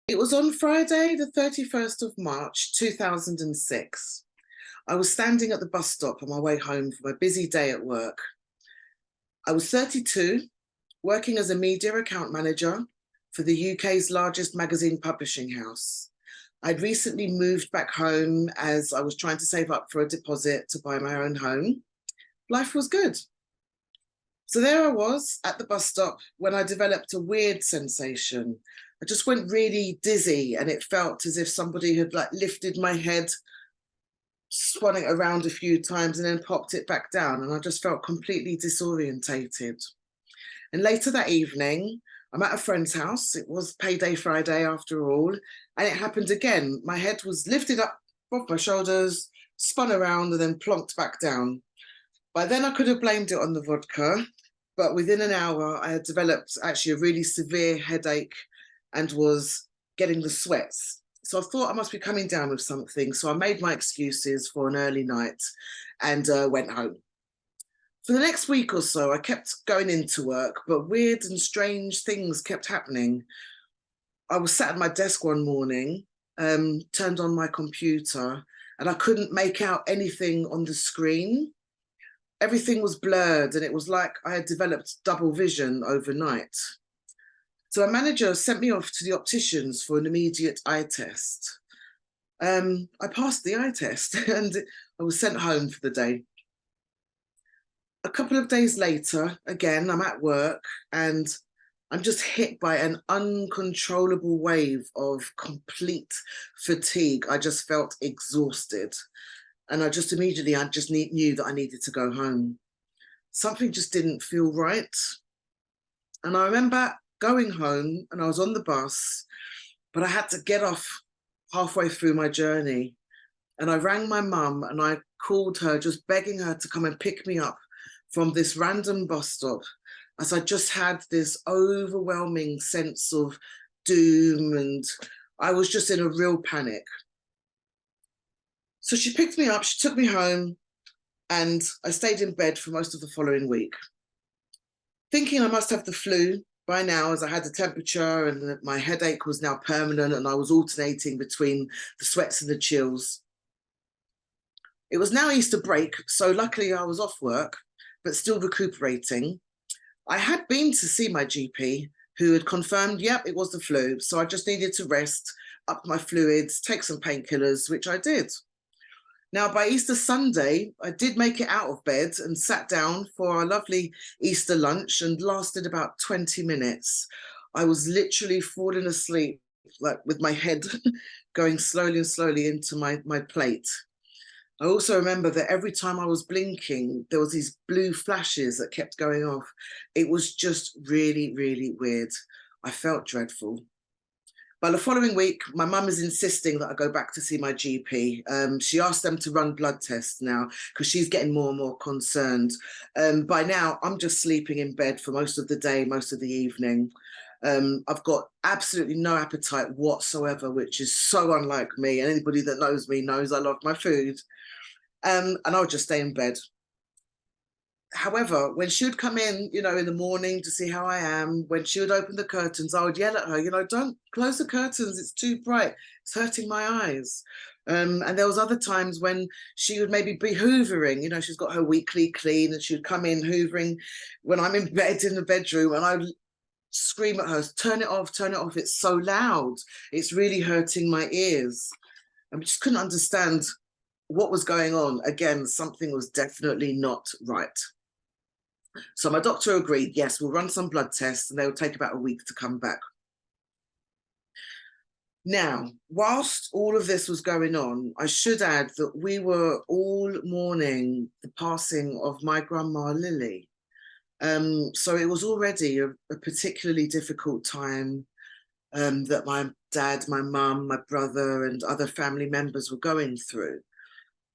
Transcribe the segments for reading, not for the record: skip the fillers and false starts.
It was on Friday, the 31st of March, 2006. I was standing at the bus stop on my way home from a busy day at work. I was 32, working as a media account manager for the UK's largest magazine publishing house. I'd recently moved back home as I was trying to save up for a deposit to buy my own home. Life was good. So there I was at the bus stop when I developed a weird sensation. I just went really dizzy and it felt as if somebody had lifted my head, spun it around a few times and then popped it back down. And I just felt completely disorientated. And later that evening, I'm at a friend's house. It was payday Friday after all. And it happened again. My head was lifted up off my shoulders, spun around and then plonked back down. By then I could have blamed it on the vodka, but within an hour I had developed actually a really severe headache and was getting the sweats. So I thought I must be coming down with something. So I made my excuses for an early night and went home. For the next week or so, I kept going into work, but weird and strange things kept happening. I was sat at my desk one morning, turned on my computer, and I couldn't make out anything on the screen. Everything was blurred and it was like I had developed double vision overnight. So a manager sent me off to the opticians for an immediate eye test. I passed the eye test and I was sent home for the day. A couple of days later, again, I'm at work and I'm just hit by an uncontrollable wave of complete fatigue. I just felt exhausted. And I just immediately, knew that I needed to go home. Something just didn't feel right. And I remember going home and I was on the bus, but I had to get off halfway through my journey. And I rang my mum and I called her, just begging her to come and pick me up from this random bus stop, as I just had this overwhelming sense of doom and I was just in a real panic. So she picked me up, she took me home, and I stayed in bed for most of the following week, thinking I must have the flu by now, as I had the temperature and my headache was now permanent and I was alternating between the sweats and the chills. It was now Easter break, so luckily I was off work, but still recuperating. I had been to see my GP, who had confirmed, yep, it was the flu. So I just needed to rest, up my fluids, take some painkillers, which I did. Now, by Easter Sunday, I did make it out of bed and sat down for a lovely Easter lunch and lasted about 20 minutes. I was literally falling asleep, like with my head going slowly and slowly into my plate. I also remember that every time I was blinking, there was these blue flashes that kept going off. It was just really, really weird. I felt dreadful. By the following week, my mum is insisting that I go back to see my GP. She asked them to run blood tests now because she's getting more and more concerned. By now, I'm just sleeping in bed for most of the day, most of the evening. I've got absolutely no appetite whatsoever, which is so unlike me. And anybody that knows me knows I love my food. And I'll just stay in bed. However, when she would come in, in the morning to see how I am, when she would open the curtains, I would yell at her, don't close the curtains, it's too bright, it's hurting my eyes. And there was other times when she would maybe be hoovering, she's got her weekly clean and she would come in hoovering when I'm in bed in the bedroom and I would scream at her, turn it off, it's so loud, it's really hurting my ears. And we just couldn't understand what was going on. Again, something was definitely not right. So my doctor agreed, yes, we'll run some blood tests and they will take about a week to come back. Now, whilst all of this was going on, I should add that we were all mourning the passing of my grandma Lily. So it was already a particularly difficult time that my dad, my mum, my brother and other family members were going through.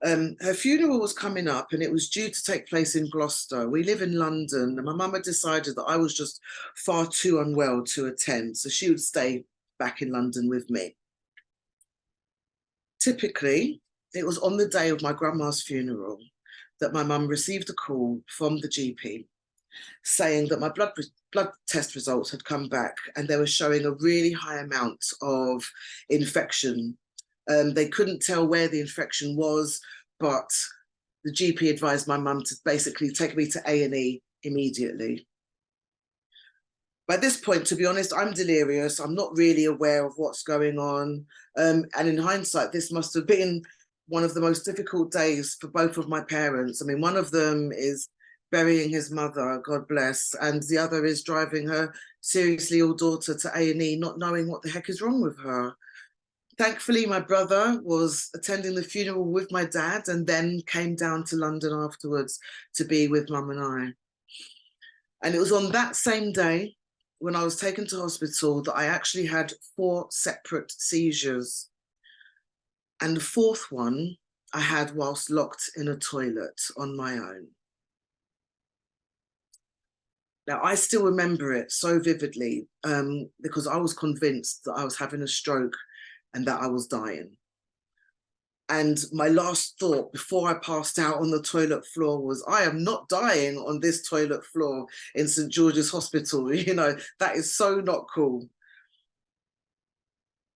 Her funeral was coming up and it was due to take place in Gloucester. We live in London and my mum had decided that I was just far too unwell to attend, so she would stay back in London with me. Typically, it was on the day of my grandma's funeral that my mum received a call from the GP saying that my blood test results had come back and they were showing a really high amount of infection. They couldn't tell where the infection was, but the GP advised my mum to basically take me to A&E immediately. By this point, to be honest, I'm delirious. I'm not really aware of what's going on. And in hindsight, this must have been one of the most difficult days for both of my parents. I mean, one of them is burying his mother, God bless, and the other is driving her seriously ill daughter to A&E, not knowing what the heck is wrong with her. Thankfully, my brother was attending the funeral with my dad and then came down to London afterwards to be with Mum and I. And it was on that same day when I was taken to hospital that I actually had 4 separate seizures. And the 4th one I had whilst locked in a toilet on my own. Now, I still remember it so vividly because I was convinced that I was having a stroke and that I was dying. And my last thought before I passed out on the toilet floor was, I am not dying on this toilet floor in St. George's Hospital. You know, that is so not cool.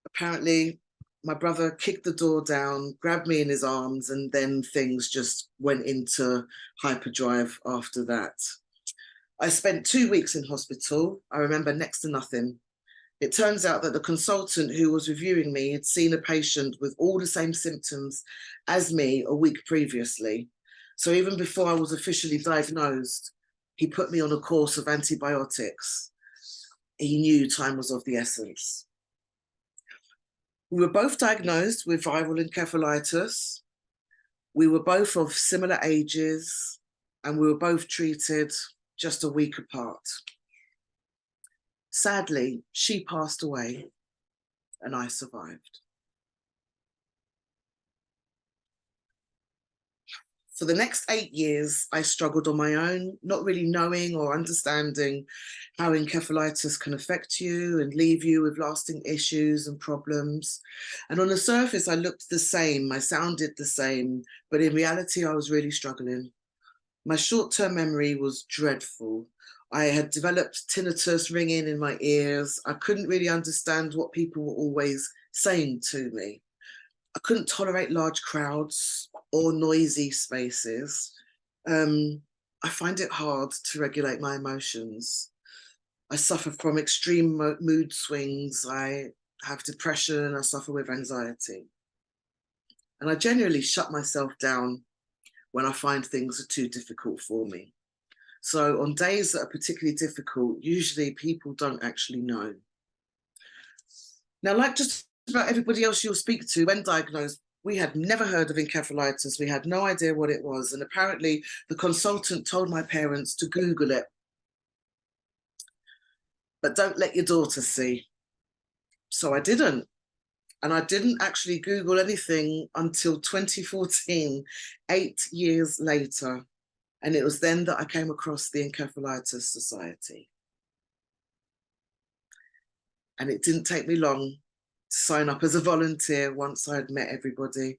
Apparently, my brother kicked the door down, grabbed me in his arms, and then things just went into hyperdrive after that. I spent 2 weeks in hospital. I remember next to nothing. It turns out that the consultant who was reviewing me had seen a patient with all the same symptoms as me a week previously. So even before I was officially diagnosed, he put me on a course of antibiotics. He knew time was of the essence. We were both diagnosed with viral encephalitis. We were both of similar ages, and we were both treated just a week apart. Sadly, she passed away and I survived. For the next 8 years, I struggled on my own, not really knowing or understanding how encephalitis can affect you and leave you with lasting issues and problems. And on the surface, I looked the same, I sounded the same, but in reality, I was really struggling. My short-term memory was dreadful. I had developed tinnitus ringing in my ears. I couldn't really understand what people were always saying to me. I couldn't tolerate large crowds or noisy spaces. I find it hard to regulate my emotions. I suffer from extreme mood swings. I have depression. I suffer with anxiety. And I generally shut myself down when I find things are too difficult for me. So on days that are particularly difficult, usually people don't actually know. Now, like just about everybody else you'll speak to when diagnosed, we had never heard of encephalitis. We had no idea what it was. And apparently the consultant told my parents to Google it. But don't let your daughter see. So I didn't. And I didn't actually Google anything until 2014, 8 years later. And it was then that I came across the Encephalitis Society. And it didn't take me long to sign up as a volunteer once I'd met everybody.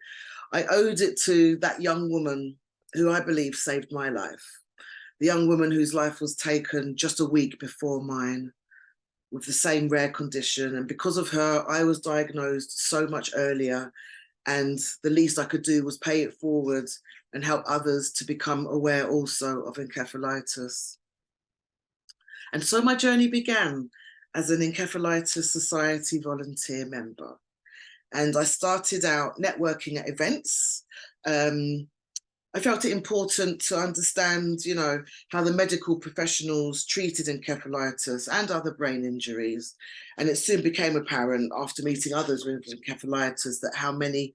I owed it to that young woman who I believe saved my life. The young woman whose life was taken just a week before mine with the same rare condition. And because of her, I was diagnosed so much earlier. And the least I could do was pay it forward and help others to become aware also of encephalitis. And so my journey began as an Encephalitis Society volunteer member. And I started out networking at events. I felt it important to understand, you know, how the medical professionals treated encephalitis and other brain injuries. And it soon became apparent after meeting others with encephalitis that how many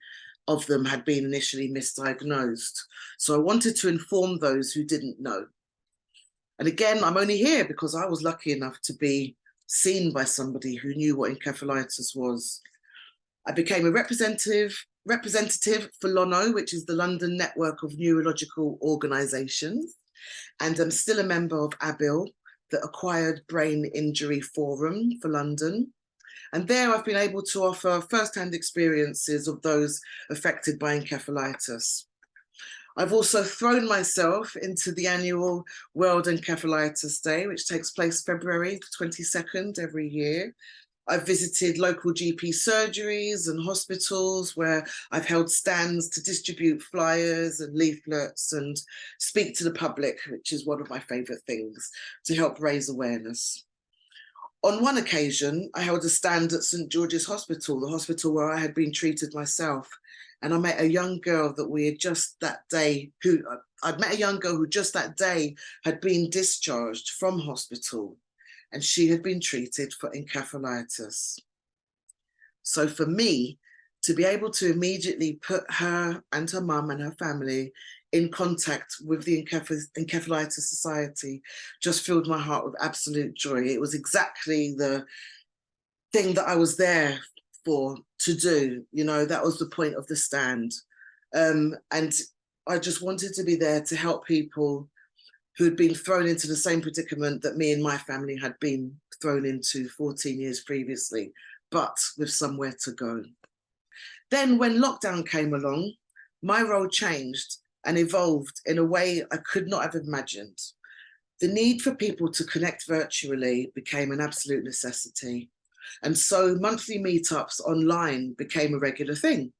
of them had been initially misdiagnosed. So I wanted to inform those who didn't know. And again, I'm only here because I was lucky enough to be seen by somebody who knew what encephalitis was. I became a representative for LONO, which is the London Network of Neurological Organisations, and I'm still a member of ABIL, the Acquired Brain Injury Forum for London. And there I've been able to offer first-hand experiences of those affected by encephalitis. I've also thrown myself into the annual World Encephalitis Day, which takes place February 22nd every year. I've visited local GP surgeries and hospitals where I've held stands to distribute flyers and leaflets and speak to the public, which is one of my favourite things, to help raise awareness. On one occasion, I held a stand at St George's Hospital, the hospital where I had been treated myself. And I met a young girl that we had just that day, I'd met a young girl who just that day had been discharged from hospital, and she had been treated for encephalitis. So for me, to be able to immediately put her and her mum and her family in contact with the Encephalitis Society just filled my heart with absolute joy. It was exactly the thing that I was there for to do. You know, that was the point of the stand. And I just wanted to be there to help people who'd been thrown into the same predicament that me and my family had been thrown into 14 years previously, but with somewhere to go. Then when lockdown came along, my role changed and evolved in a way I could not have imagined. The need for people to connect virtually became an absolute necessity. And so monthly meetups online became a regular thing.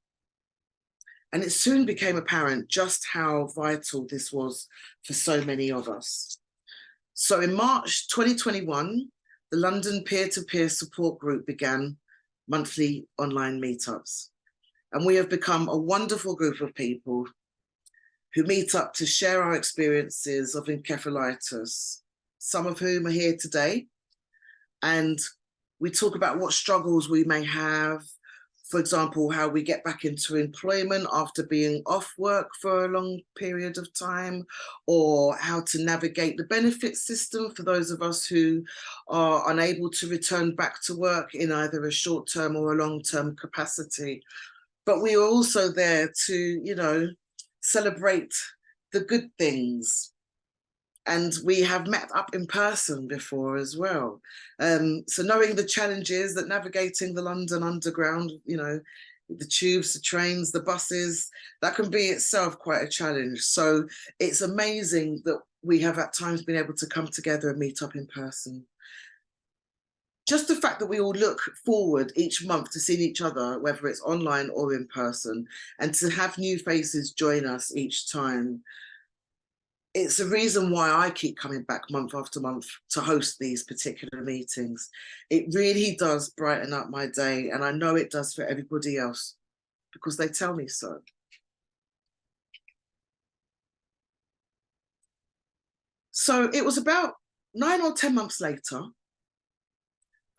And it soon became apparent just how vital this was for so many of us. So in March 2021, the London peer-to-peer support group began monthly online meetups. And we have become a wonderful group of people who meet up to share our experiences of encephalitis, some of whom are here today. And we talk about what struggles we may have, for example, how we get back into employment after being off work for a long period of time, or how to navigate the benefit system for those of us who are unable to return back to work in either a short-term or a long-term capacity. But we are also there to, you know, celebrate the good things. And we have met up in person before as well. So knowing the challenges that navigating the London Underground, you know, the tubes, the trains, the buses, that can be itself quite a challenge. So it's amazing that we have at times been able to come together and meet up in person. Just the fact that we all look forward each month to seeing each other, whether it's online or in person, and to have new faces join us each time, it's a reason why I keep coming back month after month to host these particular meetings. It really does brighten up my day, and I know it does for everybody else because they tell me so. So it was about 9 or 10 months later,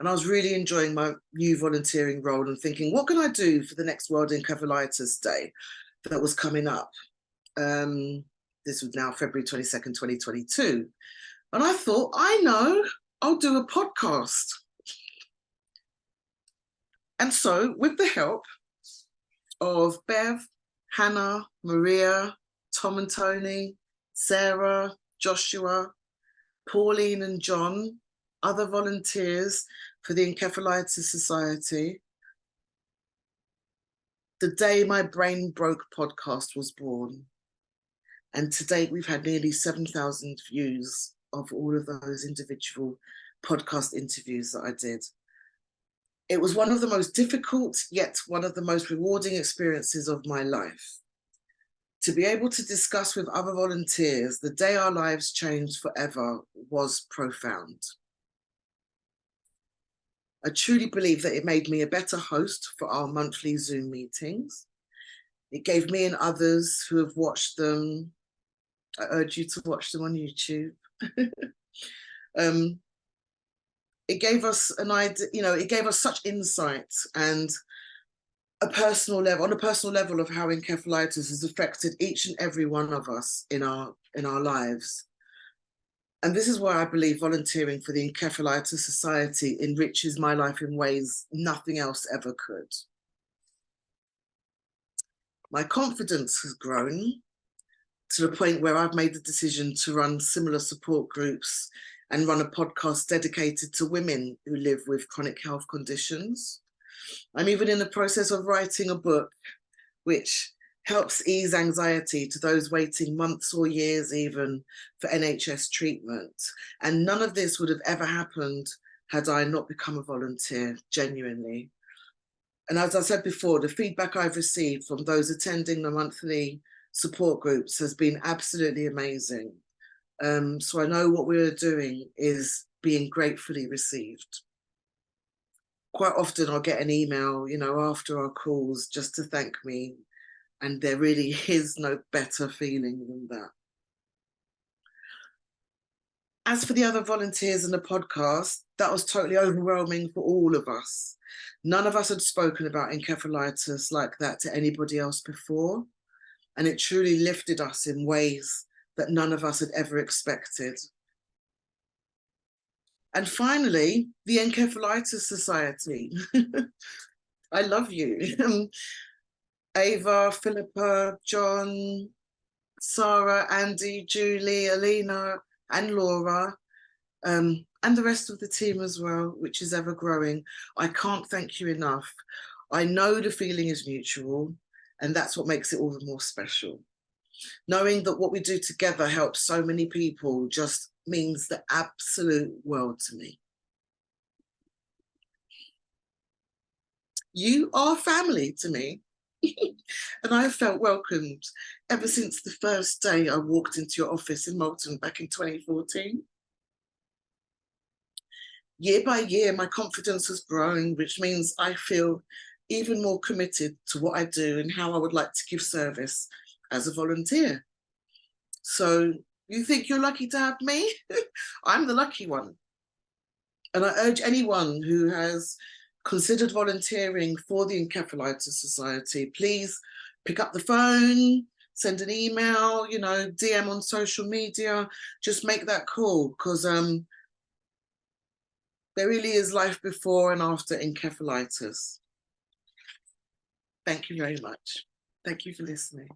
and I was really enjoying my new volunteering role and thinking, what can I do for the next World Encephalitis Day that was coming up? This was now February 22nd, 2022. And I thought, I know, I'll do a podcast. And so with the help of Bev, Hannah, Maria, Tom and Tony, Sarah, Joshua, Pauline and John, other volunteers for the Encephalitis Society, the Day My Brain Broke podcast was born. And to date, we've had nearly 7,000 views of all of those individual podcast interviews that I did. It was one of the most difficult, yet one of the most rewarding experiences of my life. To be able to discuss with other volunteers the day our lives changed forever was profound. I truly believe that it made me a better host for our monthly Zoom meetings. It gave me and others who have watched them, I urge you to watch them on YouTube. It gave us an idea, you know, it gave us such insight and on a personal level of how encephalitis has affected each and every one of us in our lives. And this is why I believe volunteering for the Encephalitis Society enriches my life in ways nothing else ever could. My confidence has grown to the point where I've made the decision to run similar support groups and run a podcast dedicated to women who live with chronic health conditions. I'm even in the process of writing a book, which helps ease anxiety to those waiting months or years even for NHS treatment. And none of this would have ever happened had I not become a volunteer, genuinely. And as I said before, the feedback I've received from those attending the monthly support groups has been absolutely amazing. So I know what we're doing is being gratefully received. Quite often I'll get an email, you know, after our calls just to thank me. And there really is no better feeling than that. As for the other volunteers in the podcast, that was totally overwhelming for all of us. None of us had spoken about encephalitis like that to anybody else before. And it truly lifted us in ways that none of us had ever expected. And finally, the Encephalitis Society. I love you. Ava, Philippa, John, Sarah, Andy, Julie, Alina, and Laura, and the rest of the team as well, which is ever growing. I can't thank you enough. I know the feeling is mutual, and that's what makes it all the more special. Knowing that what we do together helps so many people just means the absolute world to me. You are family to me. And I have felt welcomed ever since the first day I walked into your office in Malton back in 2014. Year by year, my confidence has grown, which means I feel even more committed to what I do and how I would like to give service as a volunteer. So you think you're lucky to have me? I'm the lucky one. And I urge anyone who has considered volunteering for the Encephalitis Society, please pick up the phone, send an email, you know, DM on social media, just make that call, because there really is life before and after encephalitis. Thank you very much. Thank you for listening.